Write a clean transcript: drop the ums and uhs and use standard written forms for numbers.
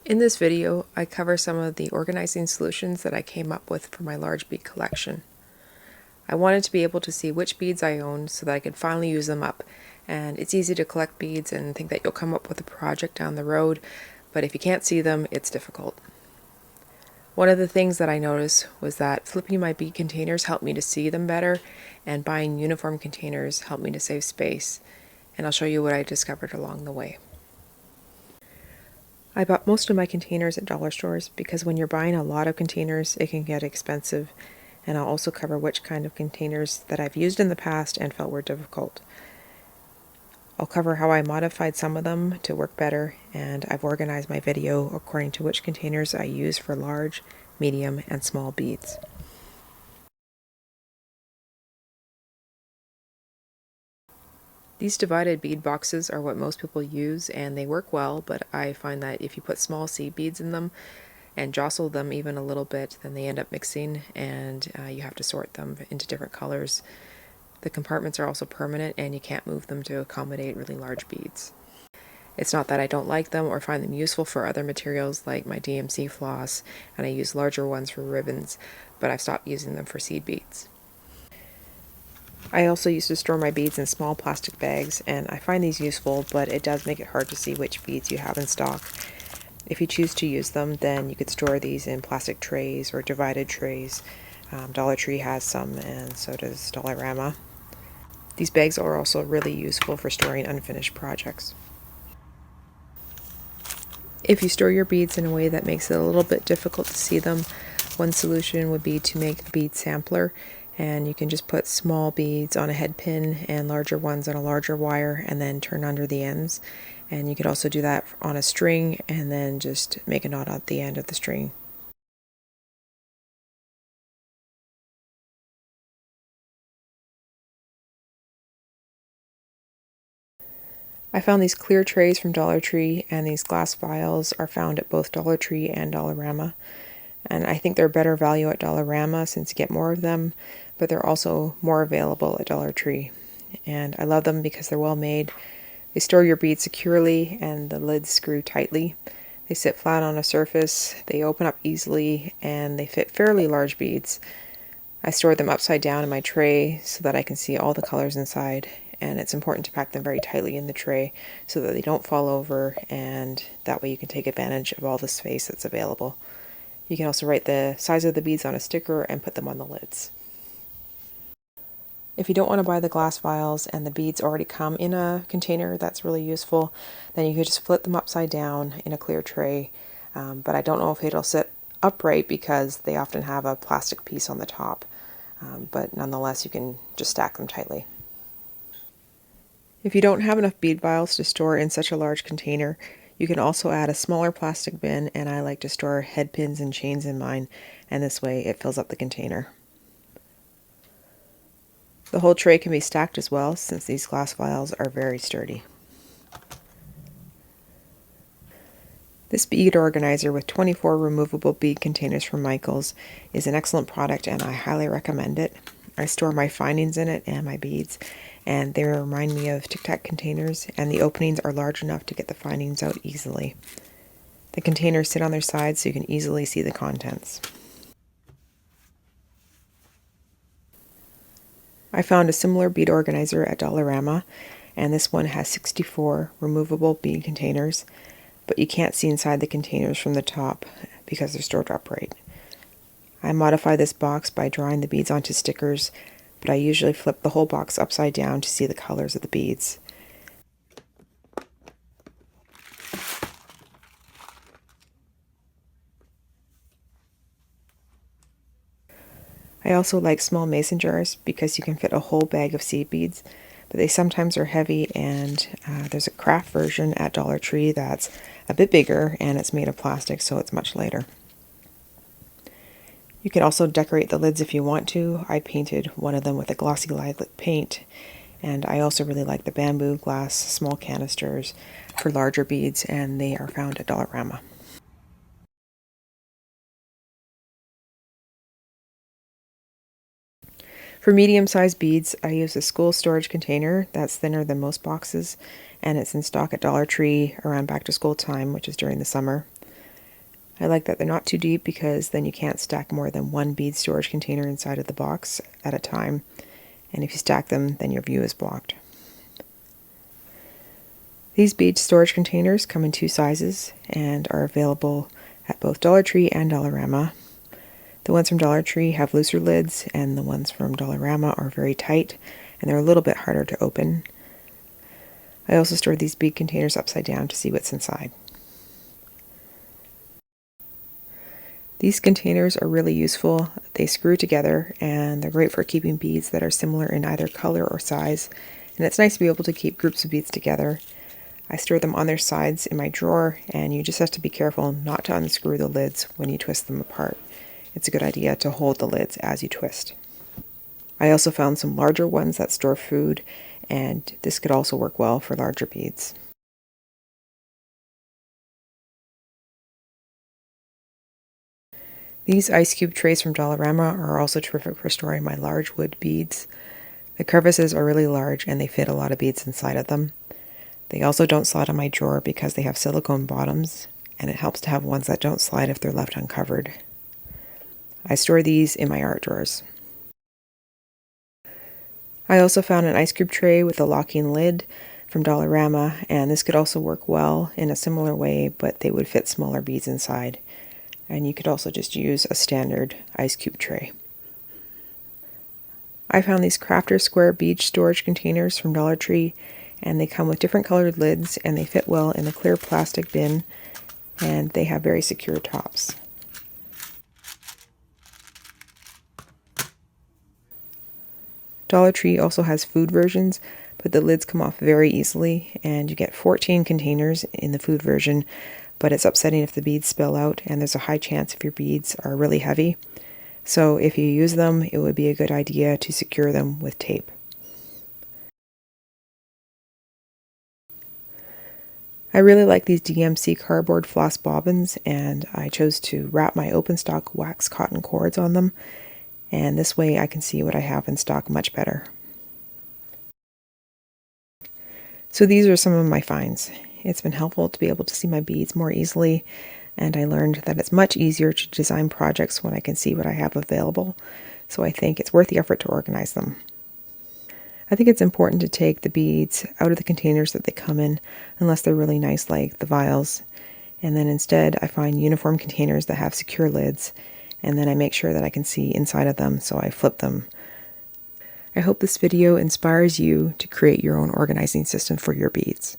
In this video, I cover some of the organizing solutions that I came up with for my large bead collection. I wanted to be able to see which beads I owned so that I could finally use them up. And it's easy to collect beads and think that you'll come up with a project down the road, but if you can't see them, it's difficult. One of the things that I noticed was that flipping my bead containers helped me to see them better, and buying uniform containers helped me to save space. And I'll show you what I discovered along the way. I bought most of my containers at dollar stores because when you're buying a lot of containers, it can get expensive. And I'll also cover which kind of containers that I've used in the past and felt were difficult. I'll cover how I modified some of them to work better, and I've organized my video according to which containers I use for large, medium, and small beads. These divided bead boxes are what most people use, and they work well, but I find that if you put small seed beads in them and jostle them even a little bit, then they end up mixing, and you have to sort them into different colors. The compartments are also permanent, and you can't move them to accommodate really large beads. It's not that I don't like them or find them useful for other materials like my DMC floss, and I use larger ones for ribbons, but I've stopped using them for seed beads. I also used to store my beads in small plastic bags, and I find these useful, but it does make it hard to see which beads you have in stock. If you choose to use them, then you could store these in plastic trays or divided trays. Dollar Tree has some, and so does Dollarama. These bags are also really useful for storing unfinished projects. If you store your beads in a way that makes it a little bit difficult to see them, one solution would be to make a bead sampler, and you can just put small beads on a head pin and larger ones on a larger wire and then turn under the ends. And you could also do that on a string and then just make a knot at the end of the string. I found these clear trays from Dollar Tree, and these glass vials are found at both Dollar Tree and Dollarama. And I think they're better value at Dollarama since you get more of them, but they're also more available at Dollar Tree. And I love them because they're well made. They store your beads securely, and the lids screw tightly. They sit flat on a surface, they open up easily, and they fit fairly large beads. I store them upside down in my tray so that I can see all the colors inside, and it's important to pack them very tightly in the tray so that they don't fall over, and that way you can take advantage of all the space that's available. You can also write the size of the beads on a sticker and put them on the lids. If you don't want to buy the glass vials and the beads already come in a container, that's really useful. Then you could just flip them upside down in a clear tray. But I don't know if it'll sit upright because they often have a plastic piece on the top. But nonetheless, you can just stack them tightly. If you don't have enough bead vials to store in such a large container, you can also add a smaller plastic bin, and I like to store head pins and chains in mine, and this way it fills up the container. The whole tray can be stacked as well, since these glass vials are very sturdy. This bead organizer with 24 removable bead containers from Micheals is an excellent product, and I highly recommend it. I store my findings in it and my beads, and they remind me of Tic Tac containers, and the openings are large enough to get the findings out easily. The containers sit on their sides so you can easily see the contents. I found a similar bead organizer at Dollarama, and this one has 64 removable bead containers, but you can't see inside the containers from the top because they're stored upright. I modify this box by drawing the beads onto stickers, but I usually flip the whole box upside down to see the colors of the beads. I also like small mason jars because you can fit a whole bag of seed beads, but they sometimes are heavy, and there's a craft version at Dollar Tree that's a bit bigger, and it's made of plastic, so it's much lighter. You can also decorate the lids if you want to. I painted one of them with a glossy lilac paint, and I also really like the bamboo glass small canisters for larger beads, and they are found at Dollarama. For medium-sized beads, I use a school storage container that's thinner than most boxes, and it's in stock at Dollar Tree around back-to-school time, which is during the summer. I like that they're not too deep because then you can't stack more than one bead storage container inside of the box at a time. And if you stack them, then your view is blocked. These bead storage containers come in 2 sizes and are available at both Dollar Tree and Dollarama. The ones from Dollar Tree have looser lids, and the ones from Dollarama are very tight, and they're a little bit harder to open. I also stored these bead containers upside down to see what's inside. These containers are really useful. They screw together, and they're great for keeping beads that are similar in either color or size, and it's nice to be able to keep groups of beads together. I store them on their sides in my drawer, and you just have to be careful not to unscrew the lids when you twist them apart. It's a good idea to hold the lids as you twist. I also found some larger ones that store food, and this could also work well for larger beads. These ice cube trays from Dollarama are also terrific for storing my large wood beads. The crevices are really large and they fit a lot of beads inside of them. They also don't slide on my drawer because they have silicone bottoms, and it helps to have ones that don't slide if they're left uncovered. I store these in my art drawers. I also found an ice cube tray with a locking lid from Dollarama, and this could also work well in a similar way, but they would fit smaller beads inside. And you could also just use a standard ice cube tray. I found these crafter square bead storage containers from Dollar Tree, and they come with different colored lids, and they fit well in a clear plastic bin, and they have very secure tops. Dollar Tree also has food versions, but the lids come off very easily, and you get 14 containers in the food version, but it's upsetting if the beads spill out, and there's a high chance if your beads are really heavy. So if you use them, it would be a good idea to secure them with tape. I really like these DMC cardboard floss bobbins, and I chose to wrap my open stock wax cotton cords on them, and this way I can see what I have in stock much better. So these are some of my finds. It's been helpful to be able to see my beads more easily, and I learned that it's much easier to design projects when I can see what I have available, so I think it's worth the effort to organize them. I think it's important to take the beads out of the containers that they come in, unless they're really nice like the vials, and then instead I find uniform containers that have secure lids, and then I make sure that I can see inside of them, so I flip them. I hope this video inspires you to create your own organizing system for your beads.